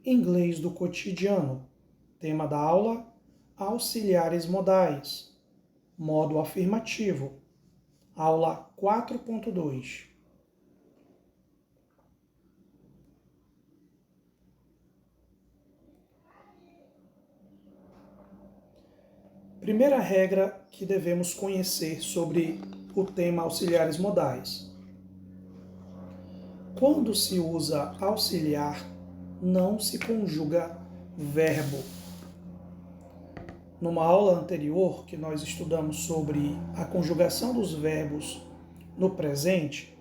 Inglês do cotidiano. Tema da aula: auxiliares modais. Modo afirmativo. Aula 4.2. Primeira regra que devemos conhecer sobre o tema auxiliares modais. Quando se usa auxiliar, não se conjuga verbo. Numa aula anterior, que nós estudamos sobre a conjugação dos verbos no presente,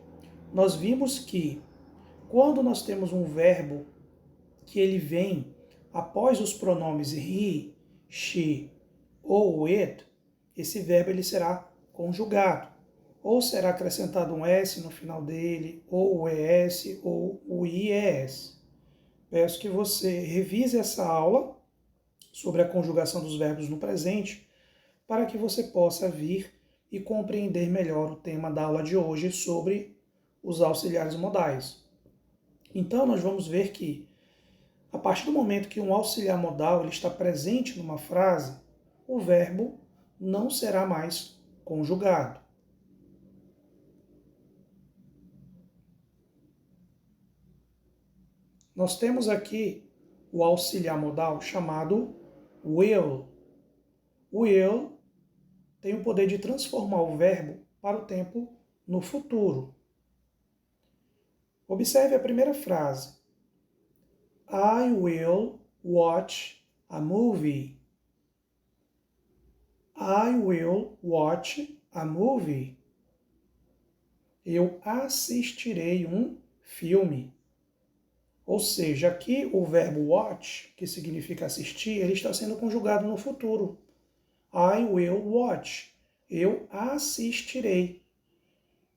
nós vimos que quando nós temos um verbo que ele vem após os pronomes he, she ou it, esse verbo ele será conjugado. Ou será acrescentado um S no final dele, ou o ES, ou o IES. Peço que você revise essa aula sobre a conjugação dos verbos no presente, para que você possa vir e compreender melhor o tema da aula de hoje sobre os auxiliares modais. Então, nós vamos ver que, a partir do momento que um auxiliar modal ele está presente numa frase, o verbo não será mais conjugado. Nós temos aqui o auxiliar modal chamado will. Will tem o poder de transformar o verbo para o tempo no futuro. Observe a primeira frase. I will watch a movie. I will watch a movie. Eu assistirei um filme. Ou seja, aqui o verbo watch, que significa assistir, ele está sendo conjugado no futuro. I will watch. Eu assistirei.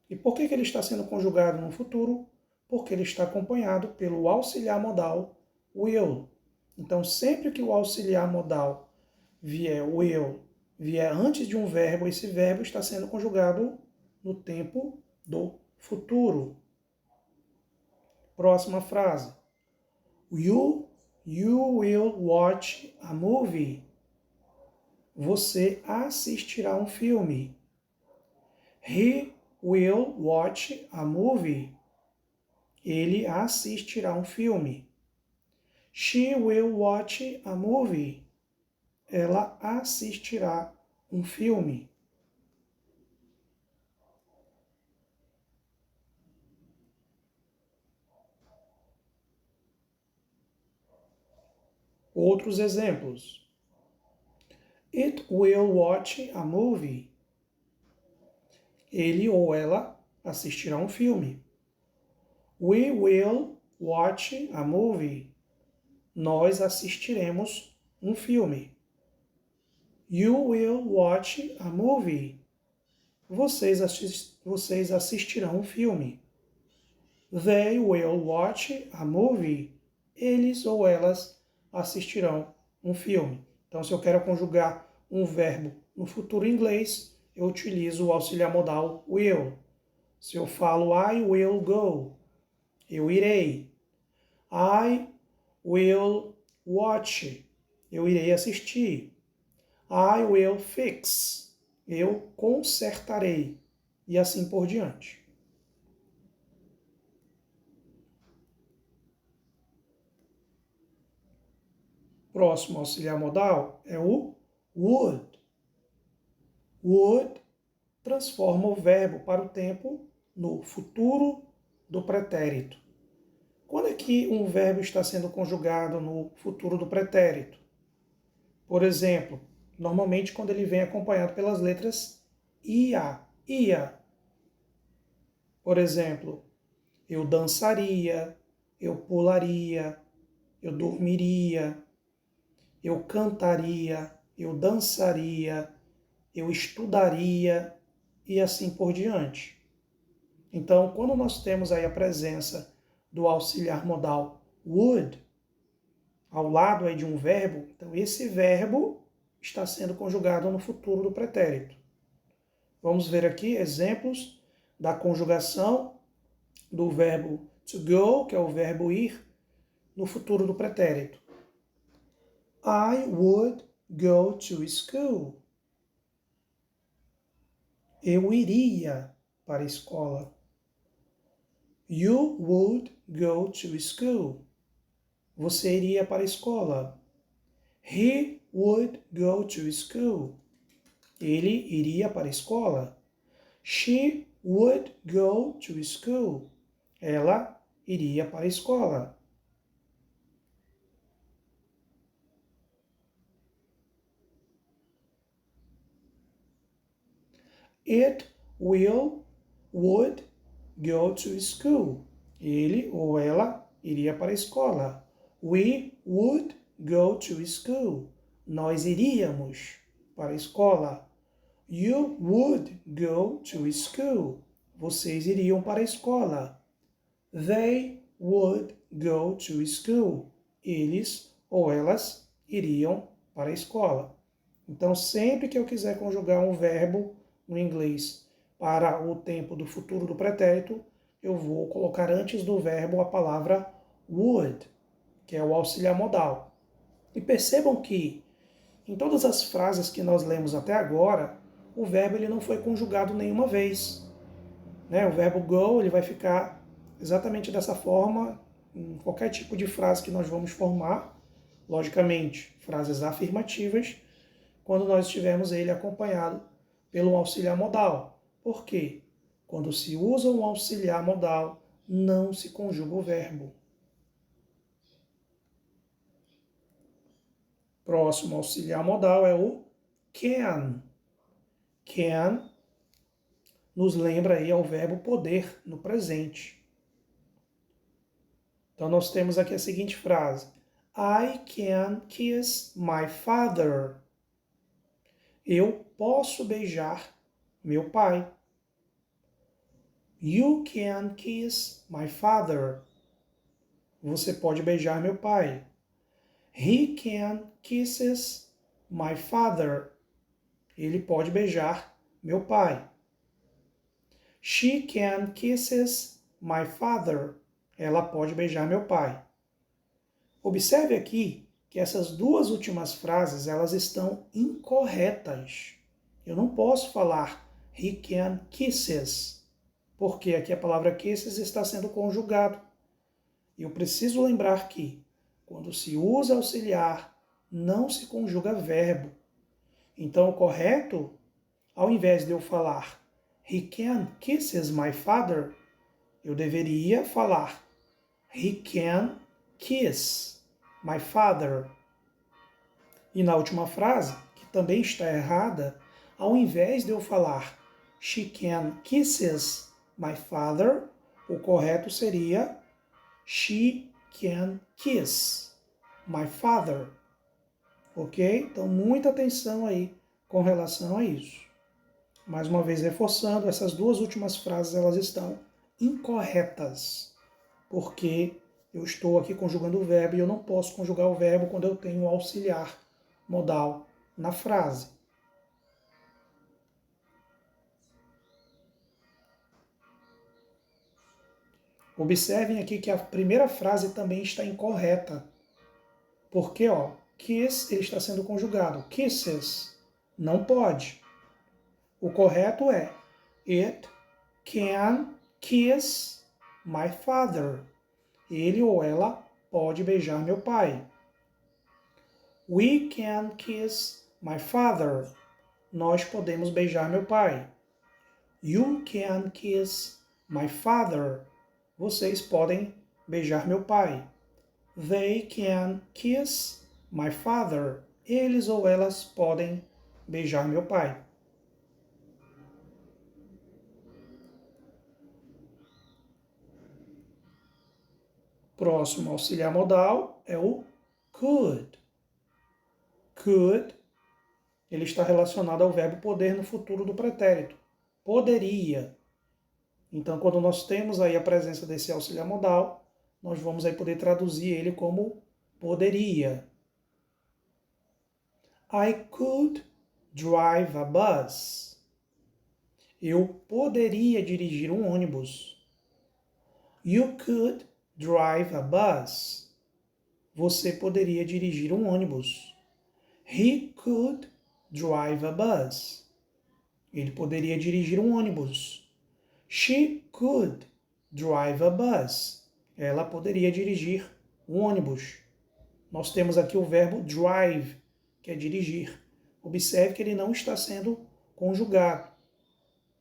E por que ele está sendo conjugado no futuro? Porque ele está acompanhado pelo auxiliar modal will. Então, sempre que o auxiliar modal will vier antes de um verbo, esse verbo está sendo conjugado no tempo do futuro. Próxima frase. You will watch a movie. Você assistirá um filme. He will watch a movie. Ele assistirá um filme. She will watch a movie. Ela assistirá um filme. Outros exemplos. It will watch a movie. Ele ou ela assistirá um filme. We will watch a movie. Nós assistiremos um filme. You will watch a movie. Vocês assistirão um filme. They will watch a movie. Eles ou elas assistirão um filme. Então, se eu quero conjugar um verbo no futuro em inglês, eu utilizo o auxiliar modal will. Se eu falo I will go, eu irei. I will watch, eu irei assistir. I will fix, eu consertarei. E assim por diante. Próximo auxiliar modal é o would. Would transforma o verbo para o tempo no futuro do pretérito. Quando é que um verbo está sendo conjugado no futuro do pretérito? Por exemplo, normalmente quando ele vem acompanhado pelas letras ia. Por exemplo, eu dançaria, eu pularia, eu dormiria, eu cantaria, eu dançaria, eu estudaria e assim por diante. Então, quando nós temos aí a presença do auxiliar modal would, ao lado aí de um verbo, então esse verbo está sendo conjugado no futuro do pretérito. Vamos ver aqui exemplos da conjugação do verbo to go, que é o verbo ir, no futuro do pretérito. I would go to school. Eu iria para a escola. You would go to school. Você iria para a escola. He would go to school. Ele iria para a escola. She would go to school. Ela iria para a escola. It would go to school. Ele ou ela iria para a escola. We would go to school. Nós iríamos para a escola. You would go to school. Vocês iriam para a escola. They would go to school. Eles ou elas iriam para a escola. Então, sempre que eu quiser conjugar um verbo no inglês para o tempo do futuro do pretérito, eu vou colocar antes do verbo a palavra would, que é o auxiliar modal. E percebam que em todas as frases que nós lemos até agora, o verbo ele não foi conjugado nenhuma vez. Né? O verbo go ele vai ficar exatamente dessa forma em qualquer tipo de frase que nós vamos formar. Logicamente, frases afirmativas, quando nós tivermos ele acompanhado pelo auxiliar modal. Por quê? Quando se usa um auxiliar modal, não se conjuga o verbo. Próximo auxiliar modal é o can. Can nos lembra aí ao verbo poder no presente. Então nós temos aqui a seguinte frase: I can kiss my father. Eu posso beijar meu pai. You can kiss my father. Você pode beijar meu pai. He can kisses my father. Ele pode beijar meu pai. She can kisses my father. Ela pode beijar meu pai. Observe aqui que essas duas últimas frases elas estão incorretas. Eu não posso falar he can kisses, porque aqui a palavra kisses está sendo conjugado. E eu preciso lembrar que quando se usa auxiliar, não se conjuga verbo. Então o correto, ao invés de eu falar he can kisses my father, eu deveria falar he can kiss my father. E na última frase, que também está errada, ao invés de eu falar she can kisses my father, o correto seria she can kiss my father. Ok? Então, muita atenção aí com relação a isso. Mais uma vez, reforçando, essas duas últimas frases elas estão incorretas, porque eu estou aqui conjugando o verbo e eu não posso conjugar o verbo quando eu tenho um auxiliar modal na frase. Observem aqui que a primeira frase também está incorreta, porque, kiss ele está sendo conjugado. Kisses não pode. O correto é it can kiss my father. Ele ou ela pode beijar meu pai. We can kiss my father. Nós podemos beijar meu pai. You can kiss my father. Vocês podem beijar meu pai. They can kiss my father. Eles ou elas podem beijar meu pai. Próximo auxiliar modal é o could. Could, ele está relacionado ao verbo poder no futuro do pretérito. Poderia. Então, quando nós temos aí a presença desse auxiliar modal, nós vamos aí poder traduzir ele como poderia. I could drive a bus. Eu poderia dirigir um ônibus. You could drive a bus. Você poderia dirigir um ônibus. He could drive a bus. Ele poderia dirigir um ônibus. She could drive a bus. Ela poderia dirigir um ônibus. Nós temos aqui o verbo drive, que é dirigir. Observe que ele não está sendo conjugado.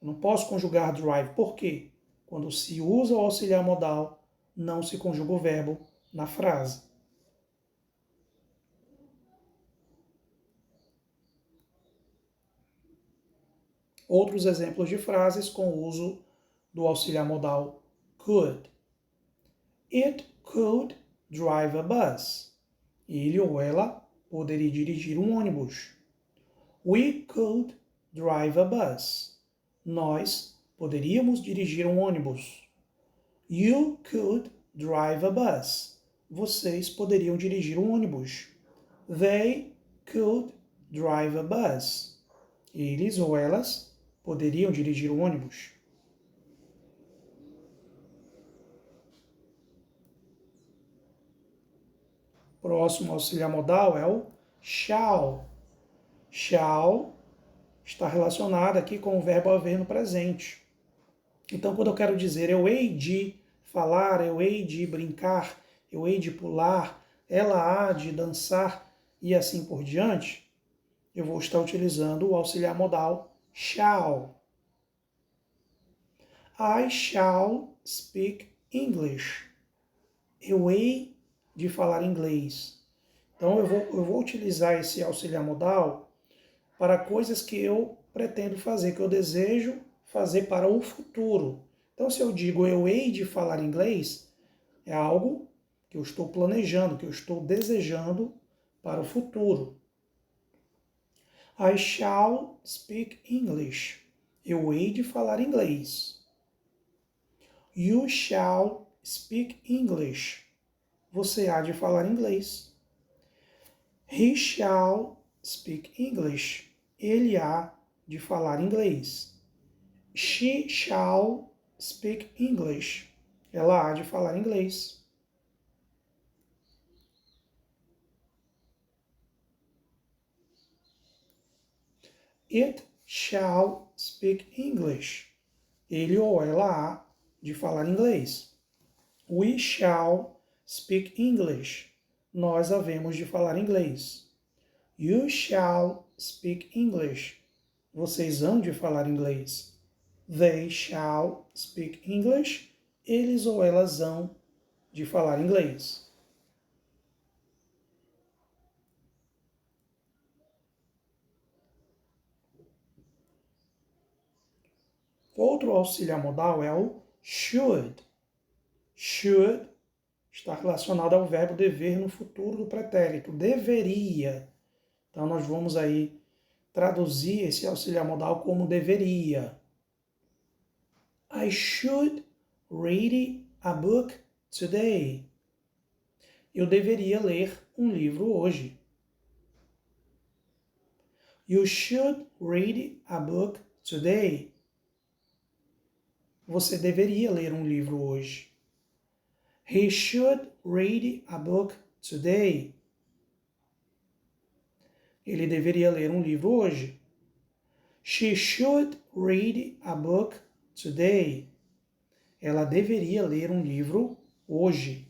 Eu não posso conjugar drive. Por quê? Quando se usa o auxiliar modal, não se conjuga o verbo na frase. Outros exemplos de frases com o uso do auxiliar modal could. It could drive a bus. Ele ou ela poderia dirigir um ônibus. We could drive a bus. Nós poderíamos dirigir um ônibus. You could drive a bus. Vocês poderiam dirigir um ônibus. They could drive a bus. Eles ou elas poderiam dirigir um ônibus. Próximo auxiliar modal é o shall. Shall está relacionado aqui com o verbo haver no presente. Então, quando eu quero dizer eu hei de falar, eu hei de brincar, eu hei de pular, ela há de dançar e assim por diante, eu vou estar utilizando o auxiliar modal shall. I shall speak English. Eu hei de falar inglês. Então, eu vou utilizar esse auxiliar modal para coisas que eu pretendo fazer, que eu desejo fazer para o futuro. Então, se eu digo eu hei de falar inglês, é algo que eu estou planejando, que eu estou desejando para o futuro. I shall speak English. Eu hei de falar inglês. You shall speak English. Você há de falar inglês. He shall speak English. Ele há de falar inglês. She shall speak English. Ela há de falar inglês. It shall speak English. Ele ou ela há de falar inglês. We shall speak English. Nós havemos de falar inglês. You shall speak English. Vocês hão de falar inglês. They shall speak English. Eles ou elas hão de falar inglês. Outro auxiliar modal é o should. Should está relacionado ao verbo dever no futuro do pretérito. Deveria. Então, nós vamos aí traduzir esse auxiliar modal como deveria. I should read a book today. Eu deveria ler um livro hoje. You should read a book today. Você deveria ler um livro hoje. He should read a book today. Ele deveria ler um livro hoje. She should read a book today. Ela deveria ler um livro hoje.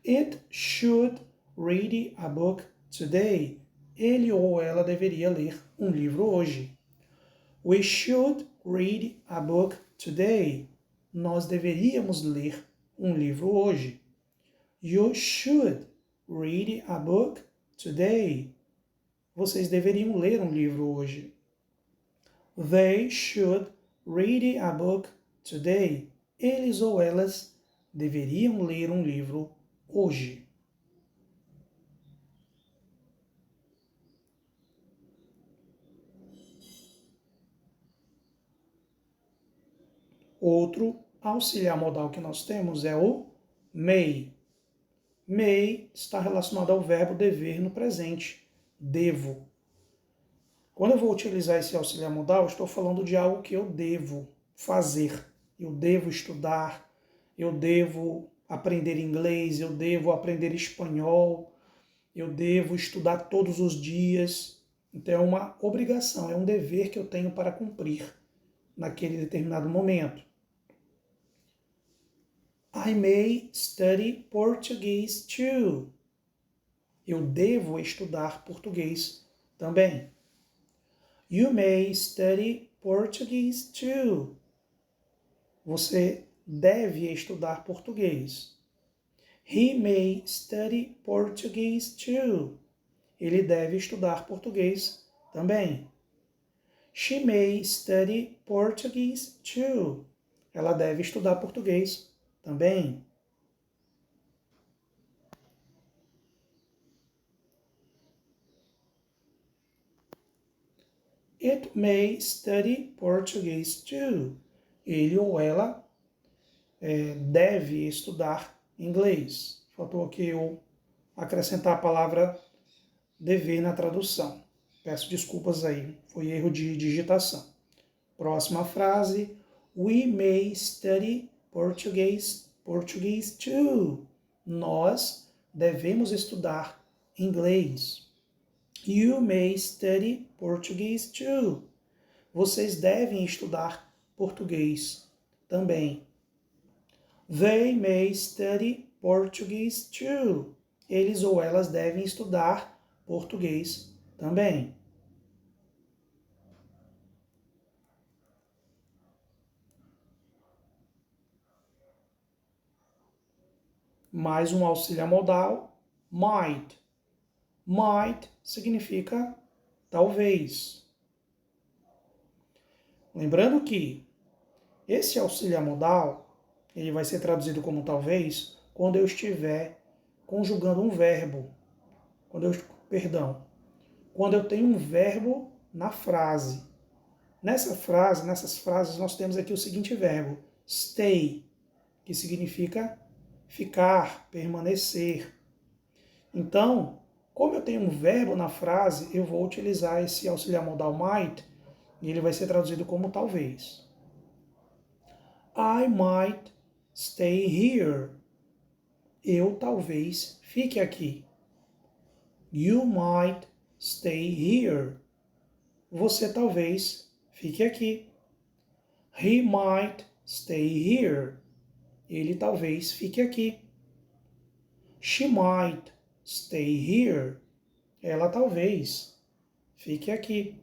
It should read a book today. Ele ou ela deveria ler um livro hoje. We should read a book today. Nós deveríamos ler um livro hoje. You should read a book today. Vocês deveriam ler um livro hoje. They should read a book today. Eles ou elas deveriam ler um livro hoje. Outro auxiliar modal que nós temos é o may. May está relacionado ao verbo dever no presente. Devo. Quando eu vou utilizar esse auxiliar modal, eu estou falando de algo que eu devo fazer. Eu devo estudar, eu devo aprender inglês, eu devo aprender espanhol, eu devo estudar todos os dias. Então é uma obrigação, é um dever que eu tenho para cumprir naquele determinado momento. I may study Portuguese too. Eu devo estudar português também. You may study Portuguese too. Você deve estudar português. He may study Portuguese too. Ele deve estudar português também. She may study Portuguese too. Ela deve estudar português também. It may study Portuguese too. Ele ou ela deve estudar inglês. Faltou aqui eu acrescentar a palavra dever na tradução. Peço desculpas aí, foi erro de digitação. Próxima frase. We may study Portuguese too. Nós devemos estudar inglês. You may study Portuguese too. Vocês devem estudar português também. They may study Portuguese too. Eles ou elas devem estudar português também. Mais um auxiliar modal, might. Might significa talvez. Lembrando que esse auxiliar modal, ele vai ser traduzido como talvez quando eu estiver conjugando um verbo. Quando eu tenho um verbo na frase. Nessas frases, nós temos aqui o seguinte verbo, stay, que significa ficar, permanecer. Então, como eu tenho um verbo na frase, eu vou utilizar esse auxiliar modal might, e ele vai ser traduzido como talvez. I might stay here. Eu talvez fique aqui. You might stay here. Você talvez fique aqui. He might stay here. Ele talvez fique aqui. She might stay here. Ela talvez fique aqui.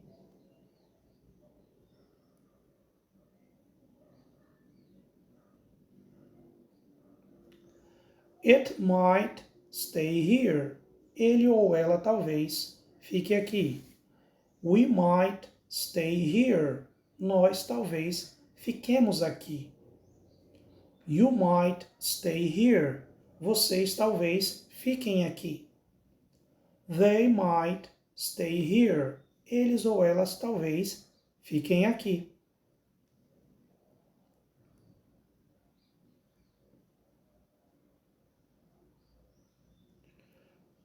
It might stay here. Ele ou ela talvez fique aqui. We might stay here. Nós talvez fiquemos aqui. You might stay here. Vocês talvez fiquem aqui. They might stay here. Eles ou elas talvez fiquem aqui.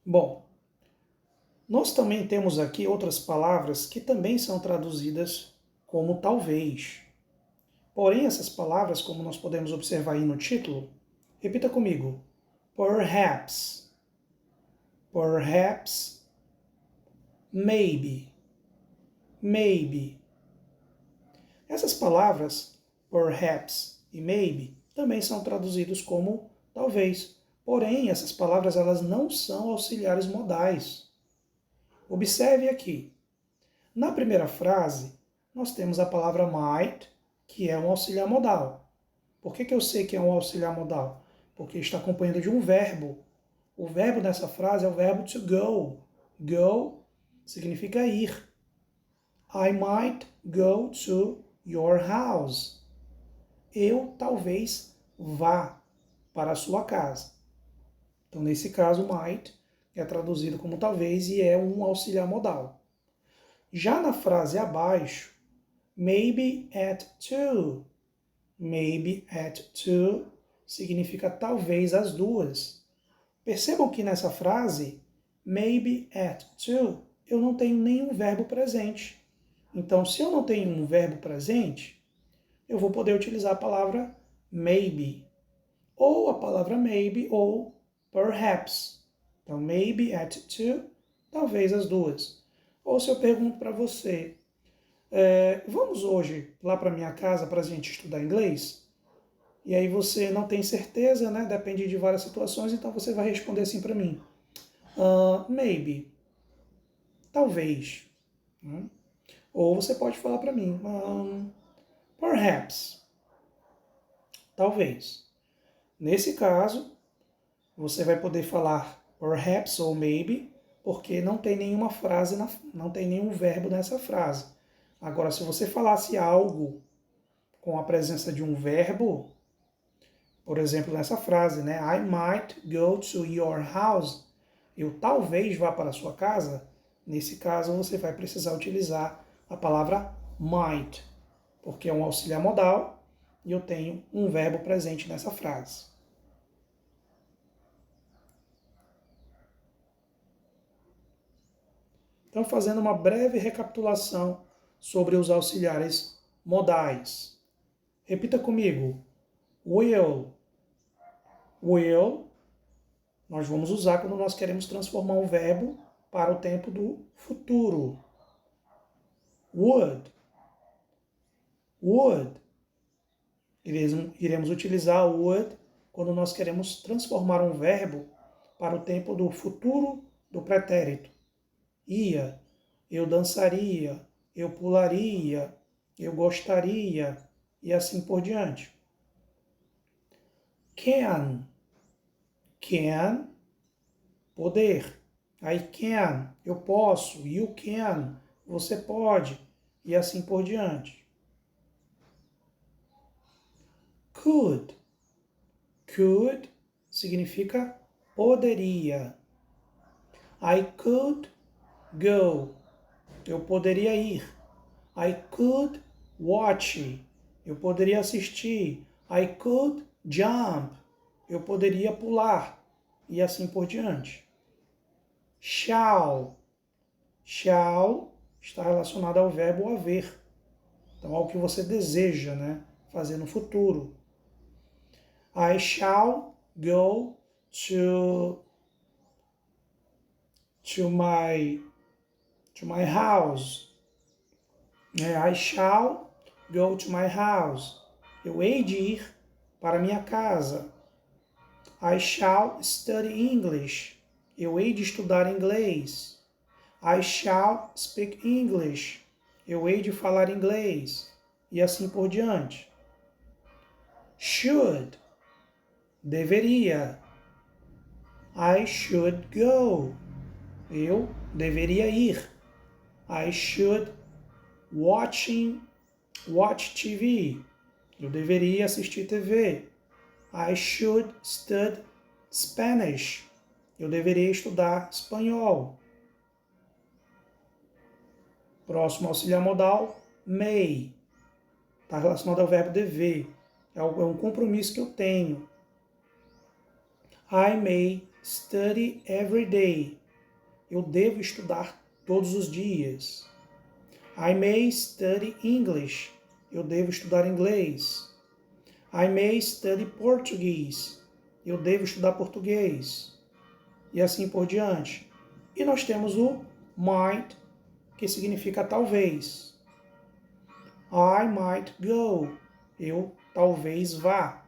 Bom, nós também temos aqui outras palavras que também são traduzidas como talvez. Porém, essas palavras, como nós podemos observar aí no título, repita comigo. Perhaps. Perhaps. Maybe. Maybe. Essas palavras, perhaps e maybe, também são traduzidos como talvez. Porém, essas palavras elas não são auxiliares modais. Observe aqui. Na primeira frase, nós temos a palavra might, que é um auxiliar modal. Por que eu sei que é um auxiliar modal? Porque está acompanhado de um verbo. O verbo nessa frase é o verbo to go. Go significa ir. I might go to your house. Eu talvez vá para a sua casa. Então, nesse caso, might é traduzido como talvez e é um auxiliar modal. Já na frase abaixo, maybe at 2. Maybe at 2 significa talvez às 2. Percebam que nessa frase, maybe at 2, eu não tenho nenhum verbo presente. Então, se eu não tenho um verbo presente, eu vou poder utilizar a palavra maybe, ou a palavra maybe, ou perhaps. Então, maybe at 2, talvez as duas. Ou se eu pergunto para você, vamos hoje lá para minha casa para a gente estudar inglês? E aí você não tem certeza, né? Depende de várias situações, então você vai responder assim para mim. Maybe. Talvez. Né? Ou você pode falar para mim. Perhaps. Talvez. Nesse caso, você vai poder falar perhaps ou maybe, porque não tem nenhuma frase, não tem nenhum verbo nessa frase. Agora, se você falasse algo com a presença de um verbo, por exemplo, nessa frase, né? I might go to your house. Eu talvez vá para a sua casa. Nesse caso, você vai precisar utilizar a palavra might, porque é um auxiliar modal e eu tenho um verbo presente nessa frase. Então, fazendo uma breve recapitulação sobre os auxiliares modais. Repita comigo. Will. Will, nós vamos usar quando nós queremos transformar um verbo para o tempo do futuro. Would. Would. Iremos utilizar o would quando nós queremos transformar um verbo para o tempo do futuro do pretérito. Ia, eu dançaria, eu pularia, eu gostaria, e assim por diante. Can. Can, poder. I can, eu posso. You can, você pode. E assim por diante. Could. Could significa poderia. I could go. Eu poderia ir. I could watch. Eu poderia assistir. I could jump. Eu poderia pular. E assim por diante. Shall. Shall está relacionado ao verbo haver. Então, ao que você deseja, né, fazer no futuro. I shall go to my house. I shall go to my house. Eu hei de ir para minha casa. I shall study English. Eu hei de estudar inglês. I shall speak English. Eu hei de falar inglês. E assim por diante. Should. Deveria. I should go. Eu deveria ir. I should watch TV. Eu deveria assistir TV. I should study Spanish. Eu deveria estudar espanhol. Próximo auxiliar modal, may. Está relacionado ao verbo dever. É um compromisso que eu tenho. I may study every day. Eu devo estudar todos os dias. I may study English. Eu devo estudar inglês. I may study Portuguese. Eu devo estudar português. E assim por diante. E nós temos o might, que significa talvez. I might go. Eu talvez vá.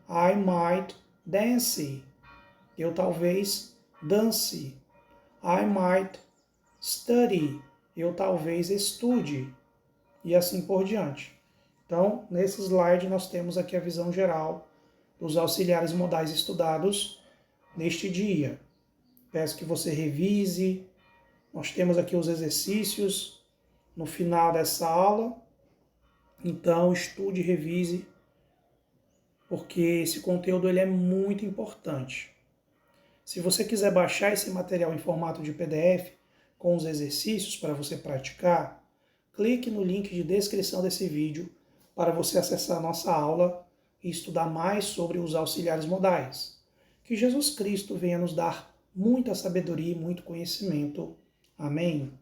I might dance. Eu talvez dance. I might study. Eu talvez estude. E assim por diante. Então, nesse slide nós temos aqui a visão geral dos auxiliares modais estudados neste dia. Peço que você revise. Nós temos aqui os exercícios no final dessa aula. Então, estude e revise, porque esse conteúdo ele é muito importante. Se você quiser baixar esse material em formato de PDF com os exercícios para você praticar, clique no link de descrição desse vídeo para você acessar a nossa aula e estudar mais sobre os auxiliares modais. Que Jesus Cristo venha nos dar muita sabedoria e muito conhecimento. Amém?